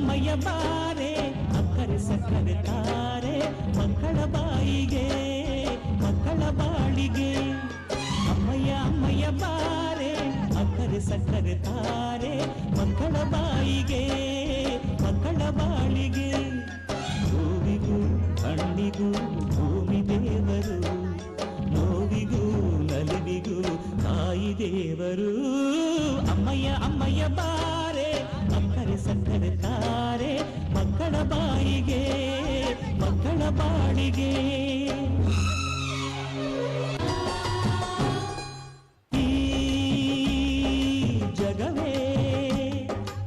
ಅಮ್ಮಯ್ಯ ಬಾರೆ ಅಕ್ಕರೆ ಸಕ್ಕರೆ ತಾರೆ ಮಕ್ಕಳ ಬಾಯಿಗೆ ಮಕ್ಕಳ ಬಾಳಿಗೆ ಅಮ್ಮಯ್ಯ ಬಾರೆ ಅಕ್ಕರೆ ಸಕ್ಕರೆ ತಾರೆ ಮಕ್ಕಳ ಬಾಯಿಗೆ ಮಕ್ಕಳ ಬಾಳಿಗೆ ಹೂವಿಗೂ ಹಣ್ಣಿಗೂ ಭೂಮಿ ದೇವರು ನೋವಿಗೂ ನಲಿವಿಗೂ ತಾಯಿ ದೇವರು ಅಮ್ಮಯ್ಯ ಬಾರೆ ಅಕ್ಕರೆ ಸಕ್ಕರೆ ತಾರೆ ಮಕ್ಕಳ ಬಾಯಿಗೆ ಮಕ್ಕಳ ಬಾಳಿಗೆ ಈ ಜಗವೇ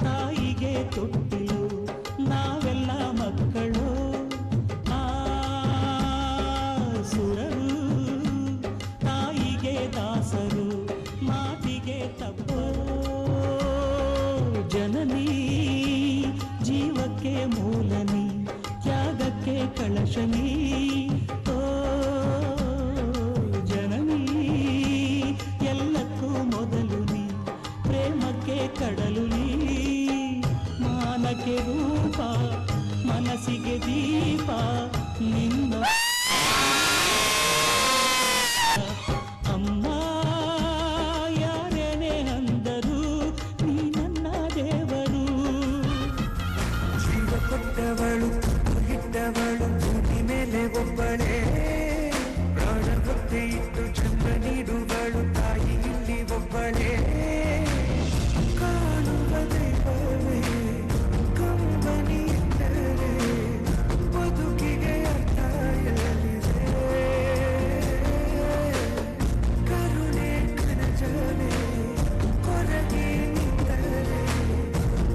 ತಾಯಿಗೆ ತೊಟ್ಟಿಲು ನಾವೆಲ್ಲ ಮಕ್ಕಳು ಆ ಸುರರು ತಾಯಿಗೆ ದಾಸರು ಮಾತಿಗೆ ತಪ್ಪೋ ಜನನಿ ಜೀವಕ್ಕೆ ಮೂಲನಿ ತ್ಯಾಗಕ್ಕೆ ಕಳಶನಿ ಓ ಜನನಿ ಎಲ್ಲಕ್ಕೂ ಮೊದಲು ನೀ ಪ್ರೇಮಕ್ಕೆ ಕಡಲು ನೀ ಮಾನಕ್ಕೆ ರೂಪ ಮನಸ್ಸಿಗೆ ದೀಪ ನಿನ್ನ ಅಮ್ಮ ಯಾರೇನೇ ಅಂದರು ನೀ ನನ್ನ ದೇವರು ಜೀವ ಕೊಟ್ಟವಳು ಇಟ್ಟವಳು ಭೂಮಿ ಮೇಲೆ ಒಬ್ಬಳೇ ಪ್ರಾಣ ಗೊತ್ತೇ ಇಟ್ಟು ಜನ್ಮ ನೀಡುವಳು ತಾಯಿ ಇಲ್ಲಿ ಒಬ್ಬಳೇ ಕಾಣುವ ದೈವವೇ ಕಂಬನಿ ಇಟ್ಟರೆ ಬದುಕಿಗೆ ಅರ್ಥ ಎಲ್ಲಿದೆ ಕರುಣೆ ಕನಜವೇ ಕೊರಗೆ ನಿಂತರೆ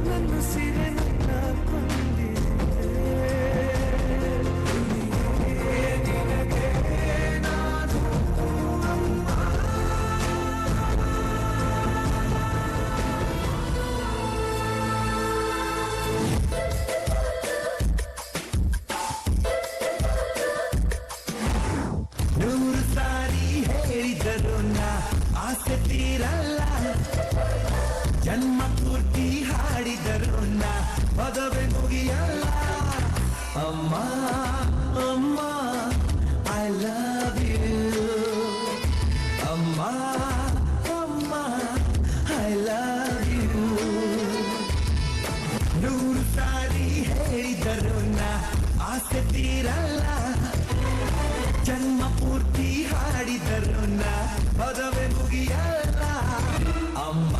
ನನ್ನ ಸಿರೆ ನನ್ನ ಕೊಂದಿದೆ ನಿನಗೆ ನಾನು ಅಮ್ಮ ನೂರು ಸಾರಿ ಹೇಳಿದರು ನಾ ಆಸೆ ತೀರಲ್ಲ ಜನ್ಮ ಪೂರ್ತಿ ಹಾಡಿದರು ನಾ ಪದವೇ ಮುಗಿಯಲ್ಲ ಅಮ್ಮ ಅಮ್ಮ ಐ ಲವ್ ಯು ಅಮ್ಮ ಅಮ್ಮ ಐ ಲವ್ ಯು ನೂರು ಸಾರಿ ಹೇಳಿದರು ನಾ ಆಸೆ ತೀರಲ್ಲ ಜನ್ಮ ಪೂರ್ತಿ ಹಾಡಿದರು ನಾ ಪದವೇ ಮುಗಿಯಲ್ಲ ಅಮ್ಮ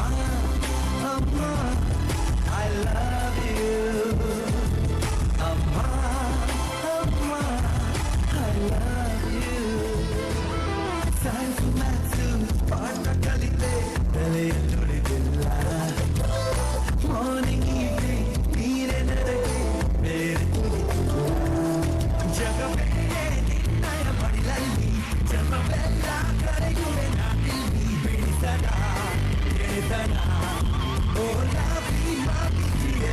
ಅಮ್ಮ ಐ ಲವ್ ಯು ಅಮ್ಮ ಅಮ್ಮ I love you science maths ಪಾಠ ಕಲಿತೆ ತಲೆಯ ನುಡಿದಿಲ್ಲ ಮಾರ್ನಿಂಗ್ ಈವ್ನಿಂಗ್ ನೀರೇ ನನಗೆ ಬೇರೆ ಜಗವೇ ನಿನ್ನಯ ಮಡಿಲಲ್ಲಿ ಜಗವೆಲ್ಲ ಕರೆಯುವೆ ನಾನಿಲ್ಲಿ ಬಿಡಿಸದ ಗೆಳೆತನ ಓ ಲಾಭಿ ಮಾಗಿದೆಯ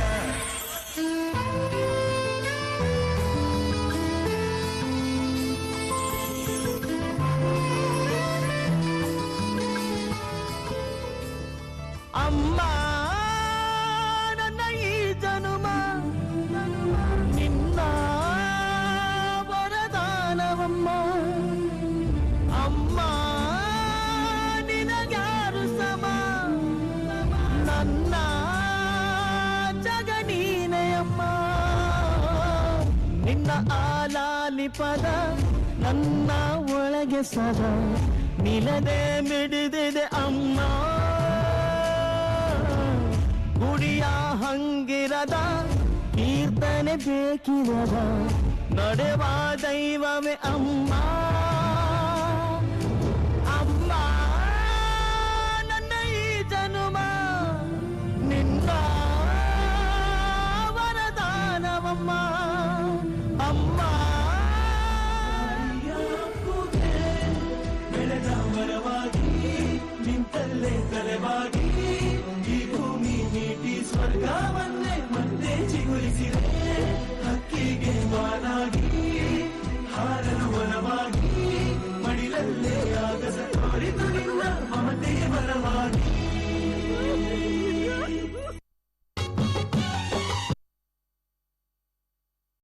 ಅಮ್ಮ ನನ್ನ ಈ ಜನುಮ ನಿನ್ನ ವರದಾನವಮ್ಮ ಅಮ್ಮ ನಿನಗ್ಯಾರು ಸಮ ನನ್ನ ಜಗ ನೀನೇ ಅಮ್ಮ ನಿನ್ನ ಆಲಾಲಿ ಪದ ನನ್ನ ಒಳಗೆ ಸದಾ ನಿಲದೆ ಮಿಡಿದಿದೆ ಅಮ್ಮ ಗುಡಿಯ ಹಂಗಿರದ ಕೀರ್ತನೆ ಬೇಕಿರದ ನಡೆವ ದೈವವೇ ಅಮ್ಮ ಅಮ್ಮ ನನ್ನ ಈ ಜನುಮ ನಿನ್ನ ವರದಾನವಮ್ಮ ಅಮ್ಮ ಬೆಳೆದ ಮರವಾಗಿ ನಿಂತಲ್ಲೇ ತಲೆವಾಗಿ ಈ ಭೂಮಿ ನೀಟಿ ಸ್ವರ್ಗವನ್ನೇ ಮತ್ತೆ ಚಿಗುರಿಸಿದೆ ಹಕ್ಕಿಗೆ ಮಾನಾಗಿ ಹಾರಲು ವನವಾಗಿ ಮಡಿಲಲ್ಲೇ ಆಗಸ ತೋರಿತು ನಿನ್ನ ಮಮತೆಯ ಬರವಾಗಿ